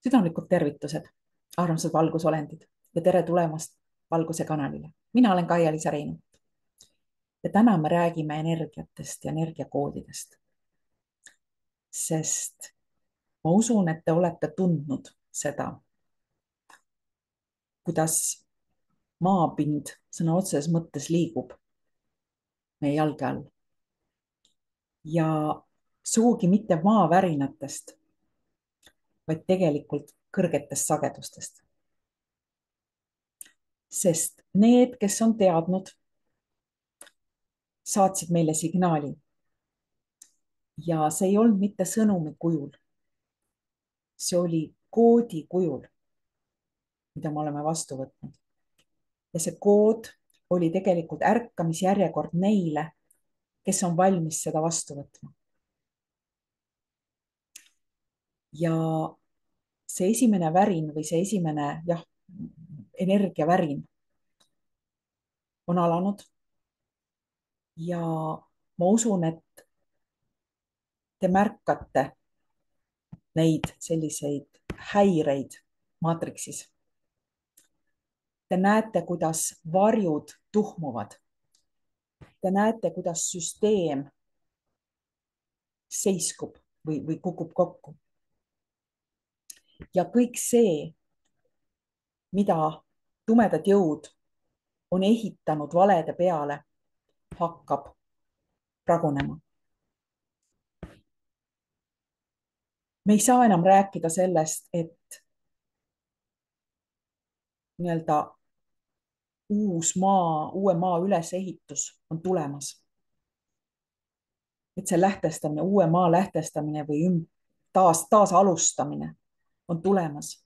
Südamlikud tervitused, armsad valgusolendid ja tere tulemast Valguse kanalile. Mina olen Kaia-Liisa Reinult ja täna me räägime energiatest ja energiakoodidest, sest ma usun, et te olete tundnud seda, kuidas maapind sõna otseses mõttes liigub meie jalge all ja sugugi mitte maavärinatest, vaid tegelikult kõrgetest sagedustest. Sest need, kes on teadnud, saatsid meile signaali ja see ei olnud mitte sõnumi kujul. See oli koodi kujul, mida me oleme vastu võtnud. Ja see kood oli tegelikult ärkamisjärjekord neile, kes on valmis seda vastu võtma. Ja see esimene värin või see esimene, energiavärin on alanud. Ja ma usun, et te märkate neid selliseid häireid maatriksis. Te näete, kuidas varjud tuhmuvad. Te näete, kuidas süsteem seiskub või kukub kokku. Ja kõik see, mida tumedad jõud on ehitanud valede peale, hakkab pragunema. Me ei saa enam rääkida sellest, et nii-öelda uue maa ülesehitus on tulemas. Et see lähtestamine, uue maa lähtestamine või taas alustamine on tulemas.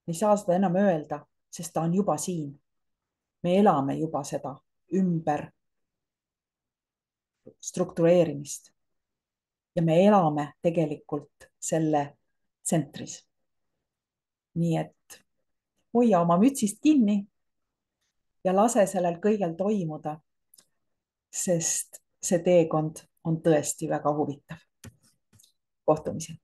Me ei saa seda enam öelda, sest ta on juba siin. Me elame juba seda ümber struktureerimist. Ja me elame tegelikult selle tsentris. Nii et hoia oma mütsist kinni ja lase sellel kõigel toimuda, sest see teekond on tõesti väga huvitav. Kohtumiseni.